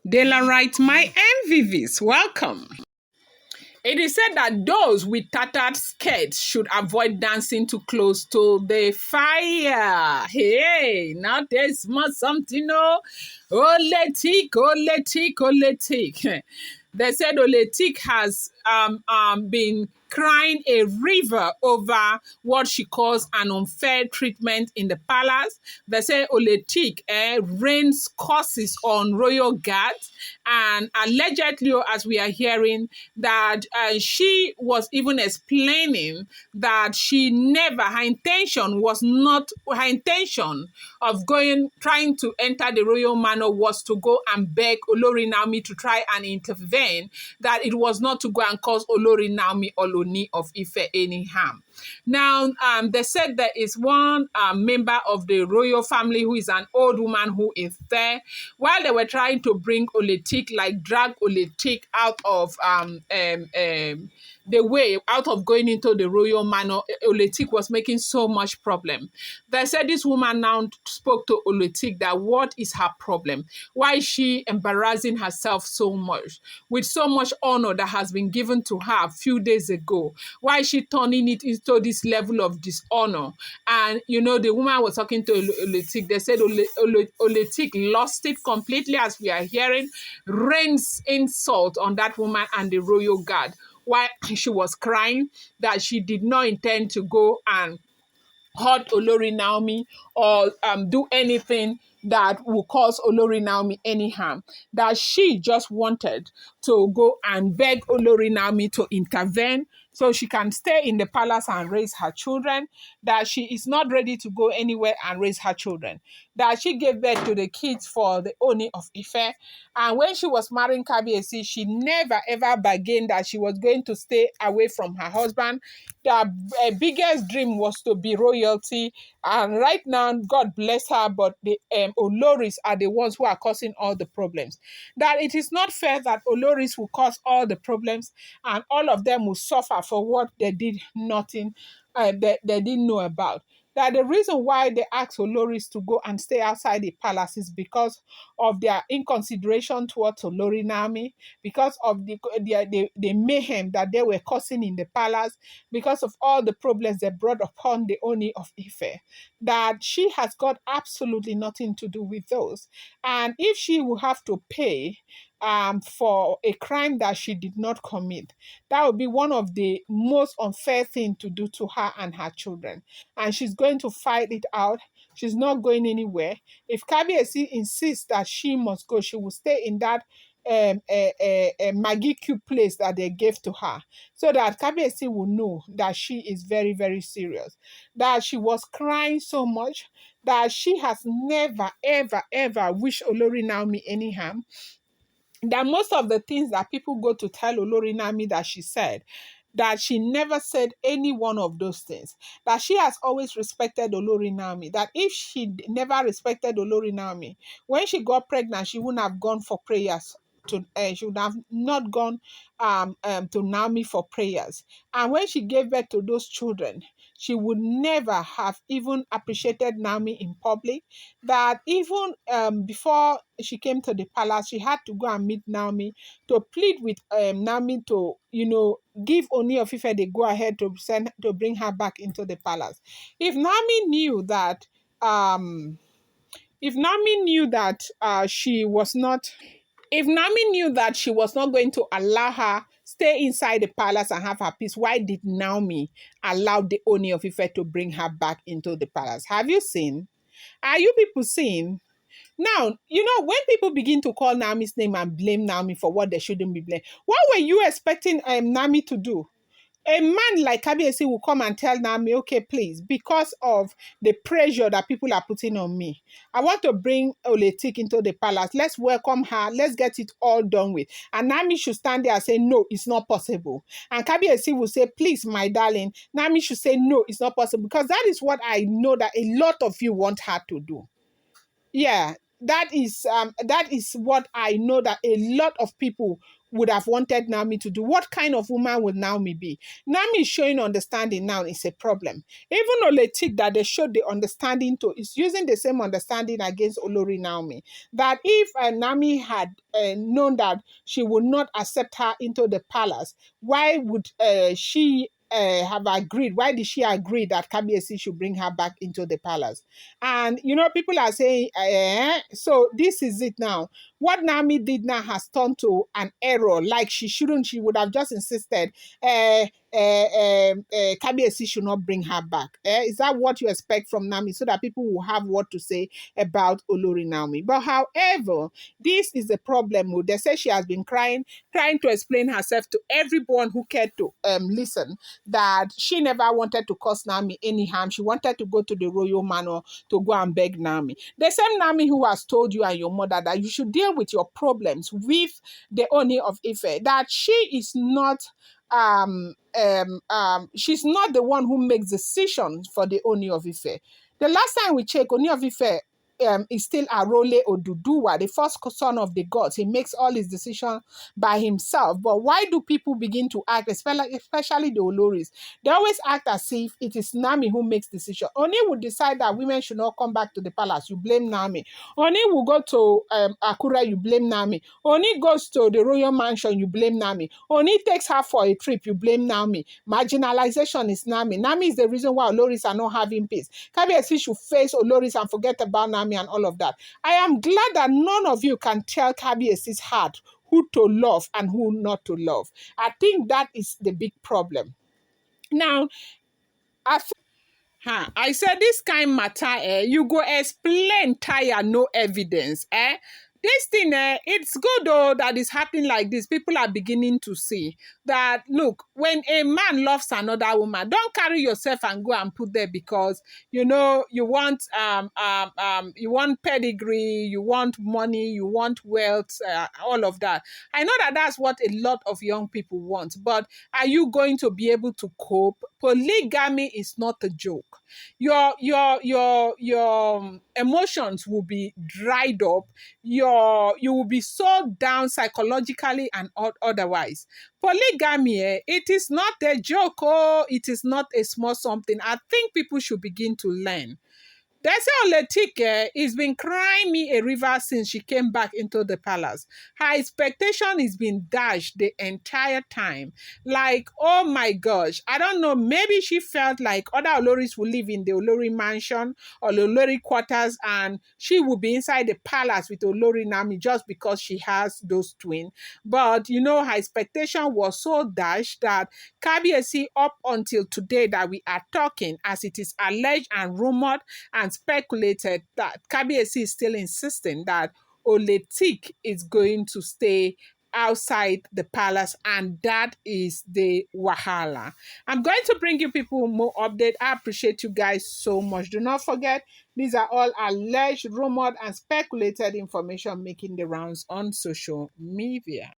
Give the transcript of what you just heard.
Daylight, my MVVs, welcome. It is said that those with tattered skirts should avoid dancing too close to the fire. Hey, now there's more something, oh. Oletik, Oletik, Oletik. They said Oletik has been crying a river over what she calls an unfair treatment in the palace. They say Oletik rains curses on royal guards, and allegedly, as we are hearing, that she was even explaining that her intention was not, her intention of trying to enter the royal manor was to go and beg Olori Naomi to try and intervene, that it was not to go and cause Olori Naomi or Ooni of Ife any harm. Now, they said there is one member of the royal family who is an old woman who is there. While they were trying to bring Oletik, like drag Oletik out of the way, out of going into the royal manor, Oletik was making so much problem. They said this woman now spoke to Oletik that what is her problem? Why is she embarrassing herself so much? With so much honor that has been given to her a few days ago, why is she turning it into this level of dishonor? And, the woman was talking to Oletik. They said Oletik lost it completely, as we are hearing, rains insult on that woman and the royal guard. Why she was crying that she did not intend to go and hurt Olori Naomi or do anything that will cause Olori Naomi any harm. That she just wanted to go and beg Olori Naomi to intervene so she can stay in the palace and raise her children, that she is not ready to go anywhere and raise her children, that she gave birth to the kids for the Ooni of Ife. And when she was marrying Kabiyesi, she never ever bargained that she was going to stay away from her husband. Their biggest dream was to be royalty. And right now, God bless her, but the Oloris are the ones who are causing all the problems. That it is not fair that Oloris will cause all the problems and all of them will suffer for what they did nothing, they didn't know about. That the reason why they asked Oloris to go and stay outside the palace is because of their inconsideration towards Olori Naomi, because of the mayhem that they were causing in the palace, because of all the problems they brought upon the Ooni of Ife, that she has got absolutely nothing to do with those. And if she will have to pay for a crime that she did not commit, that would be one of the most unfair things to do to her and her children. And she's going to fight it out. She's not going anywhere. If Kabiyesi insists that she must go, she will stay in that Maggie Cube place that they gave to her, so that Kabiyesi will know that she is very, very serious. That she was crying so much that she has never, ever, ever wished Olori Naomi any harm. That most of the things that people go to tell Olori Naomi that she said, that she never said any one of those things. That she has always respected Olori Naomi. That if she never respected Olori Naomi, when she got pregnant, she wouldn't have gone for prayers. She would have not gone to Naomi for prayers. And when she gave birth to those children, she would never have even appreciated Naomi in public. That even before she came to the palace, she had to go and meet Naomi to plead with Naomi to, give Ooni of Ife the go ahead to bring her back into the palace. If Naomi knew that, she was not, if Naomi knew that she was not going to allow her stay inside the palace and have her peace, why did Naomi allow the Ooni of Ife to bring her back into the palace? Have you seen? Are you people seeing? Now, when people begin to call Naomi's name and blame Naomi for what they shouldn't be blamed, what were you expecting Naomi to do? A man like Kabiyesi will come and tell Naomi, okay, please, because of the pressure that people are putting on me, I want to bring Oletik into the palace. Let's welcome her. Let's get it all done with. And Naomi should stand there and say, no, it's not possible. And Kabiyesi will say, please, my darling. Naomi should say, no, it's not possible. Because that is what I know that a lot of you want her to do. Yeah, that is what I know that a lot of people would have wanted Naomi to do. What kind of woman would Naomi be? Naomi is showing understanding now is a problem. Even Oletik that they showed the understanding to is using the same understanding against Olori Naomi. That if Naomi had known that she would not accept her into the palace, why would she have agreed? Why did she agree that Kabiesi should bring her back into the palace? And people are saying, so this is it now. What Nami did now has turned to an error. Like she shouldn't, she would have just insisted, Kabiesi should not bring her back. Is that what you expect from Nami? So that people will have what to say about Olori Naomi. But however, this is the problem. They say she has been crying, trying to explain herself to everyone who cared to listen, that she never wanted to cause Nami any harm. She wanted to go to the royal manor to go and beg Nami. The same Nami who has told you and your mother that you should deal with your problems with the Ooni of Ife, that she is not she's not the one who makes decisions for the Ooni of Ife. The last time we checked, Ooni of Ife is still Arole Oduduwa, the first son of the gods. He makes all his decisions by himself. But why do people begin to act, especially the Oloris? They always act as if it is Nami who makes decisions. Oni would decide that women should not come back to the palace. You blame Nami. Oni will go to Akura. You blame Nami. Oni goes to the royal mansion. You blame Nami. Oni takes her for a trip. You blame Nami. Marginalization is Nami. Nami is the reason why Oloris are not having peace. Kabiyesi should face Oloris and forget about Nami and all of that. I am glad that none of you can tell Kabiyesi's heart who to love and who not to love. I think that is the big problem. Now, I said this kind matter, you go explain tire no evidence, This thing, it's good though that is happening like this. People are beginning to see that, look, when a man loves another woman, don't carry yourself and go and put there because, you want pedigree, you want money, you want wealth, all of that. I know that that's what a lot of young people want, but are you going to be able to cope? Polygamy is not a joke. Your emotions will be dried up. You will be so down psychologically and otherwise. Polygamy, it is not a joke. Oh, it is not a small something. I think people should begin to learn. They say Oletitok has been crying me a river since she came back into the palace. Her expectation is being dashed the entire time. Like, oh my gosh, I don't know, maybe she felt like other Oloris will live in the Olori mansion or the Olori quarters and she will be inside the palace with Olori Nami just because she has those twins. But, her expectation was so dashed that Kabiyesi up until today that we are talking, as it is alleged and rumored and speculated that Kabiyesi is still insisting that Oletik is going to stay outside the palace, and that is the wahala. I'm going to bring you people more update. I appreciate you guys so much. Do not forget, these are all alleged, rumored, and speculated information making the rounds on social media.